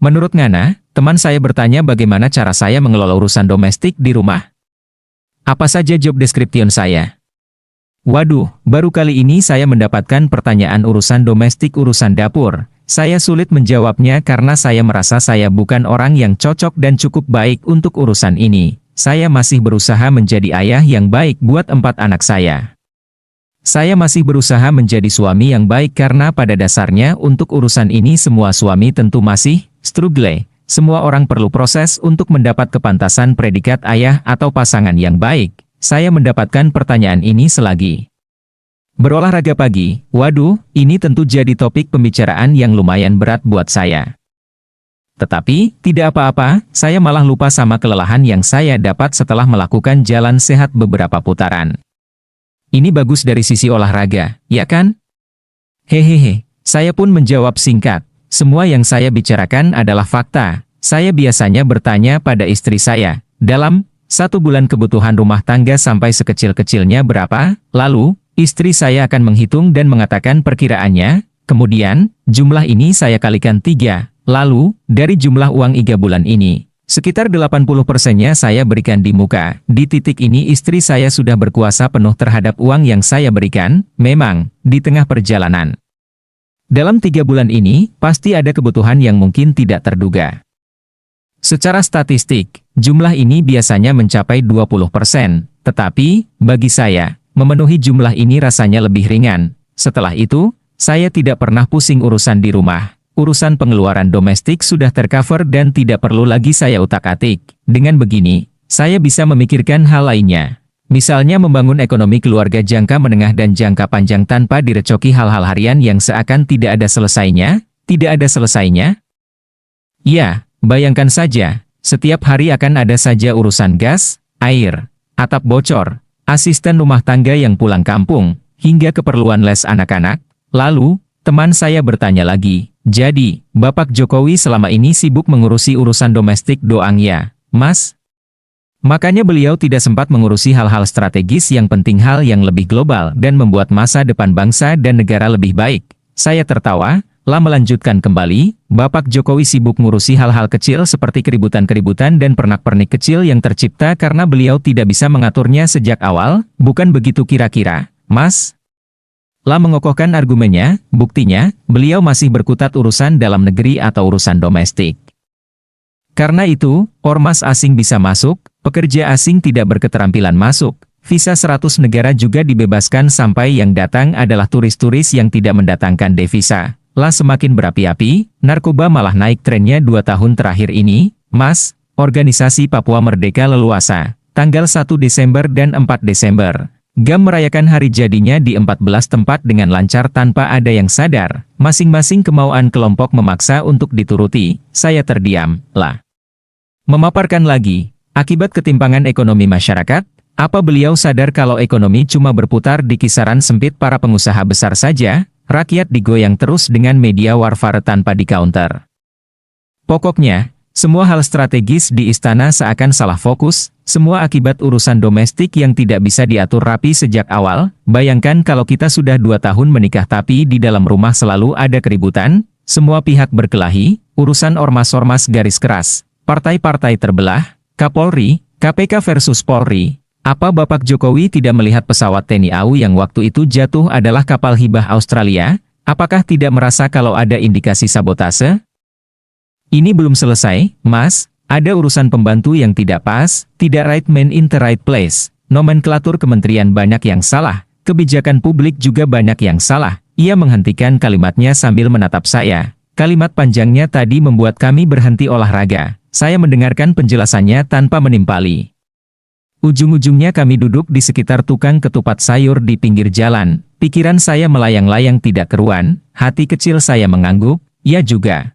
Menurut Ngana, teman saya bertanya bagaimana cara saya mengelola urusan domestik di rumah. Apa saja job description saya? Waduh, baru kali ini saya mendapatkan pertanyaan urusan domestik urusan dapur. Saya sulit menjawabnya karena saya merasa saya bukan orang yang cocok dan cukup baik untuk urusan ini. Saya masih berusaha menjadi ayah yang baik buat 4 anak saya. Saya masih berusaha menjadi suami yang baik karena pada dasarnya untuk urusan ini semua suami tentu masih struggle. Semua orang perlu proses untuk mendapat kepantasan predikat ayah atau pasangan yang baik. Saya mendapatkan pertanyaan ini selagi berolahraga pagi. Waduh, ini tentu jadi topik pembicaraan yang lumayan berat buat saya. Tetapi, tidak apa-apa, saya malah lupa sama kelelahan yang saya dapat setelah melakukan jalan sehat beberapa putaran. Ini bagus dari sisi olahraga, ya kan? Hehehe, saya pun menjawab singkat. Semua yang saya bicarakan adalah fakta. Saya biasanya bertanya pada istri saya, dalam 1 bulan kebutuhan rumah tangga sampai sekecil-kecilnya berapa? Lalu, istri saya akan menghitung dan mengatakan perkiraannya, kemudian, jumlah ini saya kalikan 3, lalu, dari jumlah uang 3 bulan ini, sekitar 80%-nya saya berikan di muka. Di titik ini istri saya sudah berkuasa penuh terhadap uang yang saya berikan, memang, di tengah perjalanan. Dalam 3 bulan ini, pasti ada kebutuhan yang mungkin tidak terduga. Secara statistik, jumlah ini biasanya mencapai 20%, tetapi, bagi saya, memenuhi jumlah ini rasanya lebih ringan. Setelah itu, saya tidak pernah pusing urusan di rumah. Urusan pengeluaran domestik sudah tercover dan tidak perlu lagi saya utak-atik. Dengan begini, saya bisa memikirkan hal lainnya. Misalnya membangun ekonomi keluarga jangka menengah dan jangka panjang tanpa direcoki hal-hal harian yang seakan tidak ada selesainya. Tidak ada selesainya? Ya, bayangkan saja, setiap hari akan ada saja urusan gas, air, atap bocor, asisten rumah tangga yang pulang kampung, hingga keperluan les anak-anak. Lalu, teman saya bertanya lagi, jadi, Bapak Jokowi selama ini sibuk mengurusi urusan domestik doang ya, Mas? Makanya beliau tidak sempat mengurusi hal-hal strategis yang penting, hal yang lebih global dan membuat masa depan bangsa dan negara lebih baik. Saya tertawa, lah melanjutkan kembali, Bapak Jokowi sibuk mengurusi hal-hal kecil seperti keributan-keributan dan pernak-pernik kecil yang tercipta karena beliau tidak bisa mengaturnya sejak awal, bukan begitu kira-kira, Mas? Lah mengokohkan argumennya, buktinya, beliau masih berkutat urusan dalam negeri atau urusan domestik. Karena itu, ormas asing bisa masuk, pekerja asing tidak berketerampilan masuk, visa 100 negara juga dibebaskan sampai yang datang adalah turis-turis yang tidak mendatangkan devisa. Lah semakin berapi-api, narkoba malah naik trennya 2 tahun terakhir ini, Mas. Organisasi Papua Merdeka leluasa, tanggal 1 Desember dan 4 Desember. GAM merayakan hari jadinya di 14 tempat dengan lancar tanpa ada yang sadar. Masing-masing kemauan kelompok memaksa untuk dituruti. Saya terdiam, lah. Memaparkan lagi, akibat ketimpangan ekonomi masyarakat, apa beliau sadar kalau ekonomi cuma berputar di kisaran sempit para pengusaha besar saja, rakyat digoyang terus dengan media warfare tanpa di-counter. Pokoknya, semua hal strategis di istana seakan salah fokus, semua akibat urusan domestik yang tidak bisa diatur rapi sejak awal. Bayangkan kalau kita sudah 2 tahun menikah tapi di dalam rumah selalu ada keributan, semua pihak berkelahi, urusan ormas-ormas garis keras, partai-partai terbelah, Kapolri, KPK versus Polri. Apa Bapak Jokowi tidak melihat pesawat TNI AU yang waktu itu jatuh adalah kapal hibah Australia? Apakah tidak merasa kalau ada indikasi sabotase? Ini belum selesai, Mas. Ada urusan pembantu yang tidak pas, tidak right man in the right place. Nomenklatur kementerian banyak yang salah, kebijakan publik juga banyak yang salah. Ia menghentikan kalimatnya sambil menatap saya. Kalimat panjangnya tadi membuat kami berhenti olahraga. Saya mendengarkan penjelasannya tanpa menimpali. Ujung-ujungnya kami duduk di sekitar tukang ketupat sayur di pinggir jalan. Pikiran saya melayang-layang tidak keruan, hati kecil saya mengangguk, ya juga.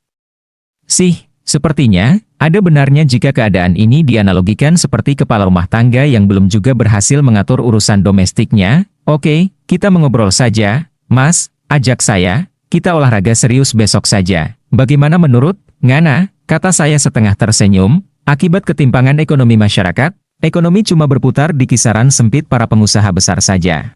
Sepertinya, ada benarnya jika keadaan ini dianalogikan seperti kepala rumah tangga yang belum juga berhasil mengatur urusan domestiknya. Oke, kita mengobrol saja, Mas, ajak saya, kita olahraga serius besok saja. Bagaimana menurut Ngana? Kata saya setengah tersenyum. Akibat ketimpangan ekonomi masyarakat, ekonomi cuma berputar di kisaran sempit para pengusaha besar saja.